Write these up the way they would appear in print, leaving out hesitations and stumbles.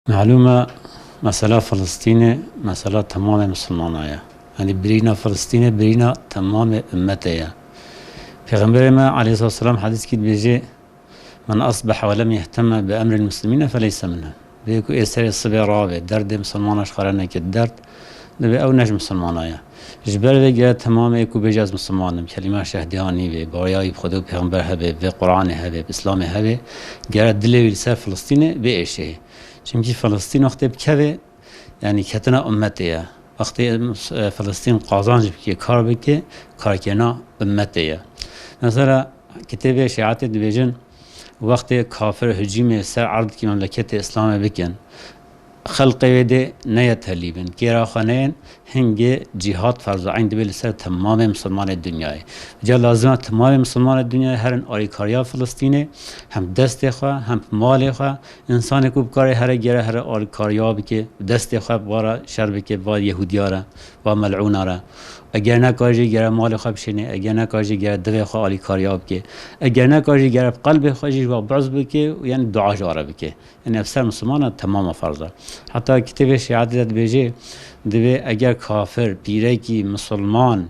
معلومة مسألة فلسطين مسألة تمام مسلمانايا يعني برينا فلسطين برينا تمام أمتيا پیغمبر ما عليه الصلاة والسلام حديث كده بيجي من أصبح ولم يهتم بأمر المسلمين فليس منهم بيكو إيسر الصبي رابع درد مسلماناش خارنا كده درد دبي أو نجم مسلمانايا جبر بيجي تمام ايكو بيجاز مسلمانم كلمة شهداني بي باياي بخدو پیغمبر هبه بي قرآن هبه بإسلام هبه جرد دلي لسر فلسطين بإيشه چونکی فلسطین وقتی بکوه یعنی کتنا امتیه وقتی فلسطین قازانج بکی کار بکی کار کنا امتیه مثلا کتاب شیعات دیویژن وقتی کافر هجوم سر عرض کی مملکت اسلام بکن خلق وده نیت هلیبن کیرا خانین هنگی جهاد فرض عین دبل سر تمام مسلمان دنیای جا لازم تمام مسلمان دنیای هرن آریکاریا فلسطینه هم دست خوا هم مال خوا انسان کو بکاره هر گره هر آریکاریا بکه دست خوا بارا شر بکه با یهودیارا با ملعونارا اگر نکاجی گره مال خوا بشینه اگر نکاجی گره دو خوا آریکاریا بکه اگر نکاجی گره قلب خواجی و بعض بکه یعنی دعا جاره بکه یعنی افسر مسلمان تمام فرضه حتی کتاب شیعات داد بیجه دوی اگر کافر پیره کی مسلمان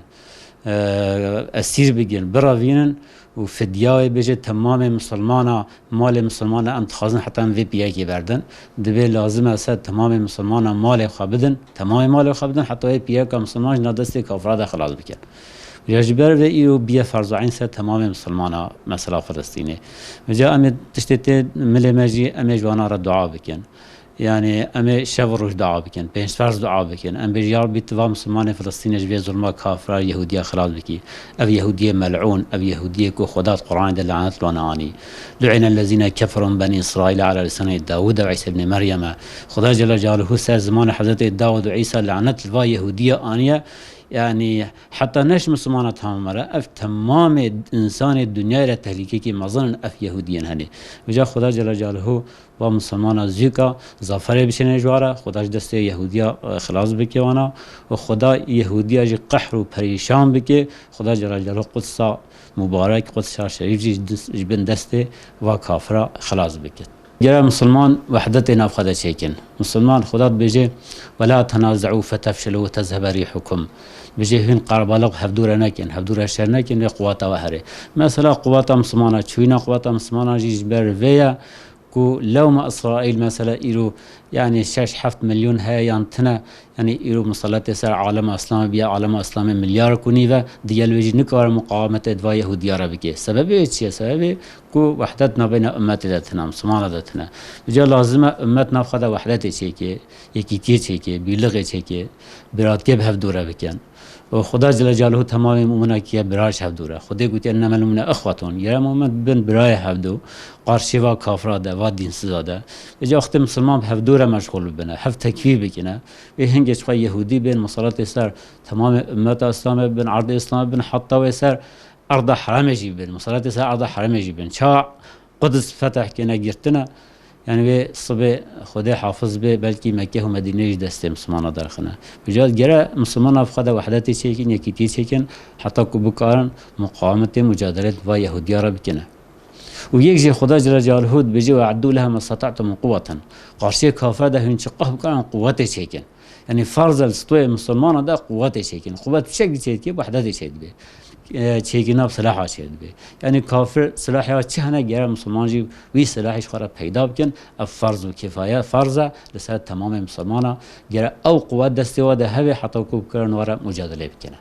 اسیر بگین براوینن و فدیای بجه تمام مسلمانا مال مسلمانا انتخازن حتی هم وی پیه کی بردن دوی لازم است تمام مسلمانا مال خواه بدن تمام مال خواه بدن حتی وی پیه که مسلمانش ندست کافرات خلاص بکن جبر و ایرو بیا فرض عین سر تمام مسلمانا مثلا فلسطینه وجا ام تشتت مل ماجي ام جوانا را دعا بکن يعني ام شب روش دعا بکن پنج فرض دعا بکن ام بجار بیتوا مسلمان فلسطین جوی ظلم کافر یهودیا خلاص بکی او یهودی ملعون او یهودی کو خدا قرآن دل لعنت لعنانی لعن الذين كفروا بني اسرائيل على لسان داوود وعيسى ابن مريم خدا جل جلاله سر زمان حضرت داوود وعيسى لعنت الوا يهوديه انيه يعني حتى نش مسلمانات هم مرة اف تمام انسان الدنيا را تهليكي كي مظن اف يهوديين هني وجا خدا جل جلاله و مسلمان زیکا ظفر بشنه جواره خداش دست یهودیا خلاص بکی وانا و خدا یهودیا جی قهر و پریشان بکی خدا جل جلاله قدس مبارک قدس شریف جی بن دست و کافر خلاص بکی جرا مسلمان وحدت نافخده چیکن مسلمان خدا بجه ولا تنازعوا فتفشلوا وتذهب ريحكم بجه هن قربالق هفدور نکن هفدور شر نکن قوات وهره مثلا قوات مسلمانه چوینا قوات مسلمانه جی بر ویا كو لو ما إسرائيل مثلا إيرو يعني 6-7 مليون هايان تنا يعني إيرو مصلات سر عالم إسلام بيا عالم إسلام مليار كونيفا ديال ويجي نكار مقاومة دوا يهودية ربكي سبب إيش سبب كو وحدتنا بين أمات ذاتنا مسلمان ذاتنا بجا لازم أمتنا فخذ وحدة شيء يكي شيء بيلغة شيء براتك بهفدورة بكين وخدا جل جلاله تمام مؤمنه كي براش هفدوره خدا قلت انما المؤمنون اخوتون يا مؤمن بن براي هفدو قارشي و كافر ده و دين سزاده اجا وقت مسلمان هفدوره مشغول بنا هف تكفير بكنا بهنجش خو يهودي بين مصالات سر تمام امه اسلام بن عرض اسلام بن حتى وسر ارض حرام يجيب بين مصالات سر ارض حرام يجيب بين شاع قدس فتح كنا جرتنا يعني به صبح خدا حافظ به بلکه مکه و مدینه دست مسلمان درخنه بجاد گره مسلمان خدا وحدت چیکن یکیتی چیکن حتی که بکارن مقاومت مجادله و یهودیا را بکنه و یک جه خدا جل جلاله بجی و عدو لها ما استطعتم من قوه قارشی کافر ده انشقاه بکارن قوت چیکن يعني فرض السطوع مسلمان ده قوت چیکن قوت بشکل چیکن وحدت چیک به چیکنا سلاح چید به یعنی کافر سلاحی چه نه گره مسلمان جی وی سلاحش خورا پیدا بکن فرض و کفایه فرضه لسر تمام مسلمانا گره او قوت دستی و ده هوی حتی کو بکرن ورا مجادله بکنه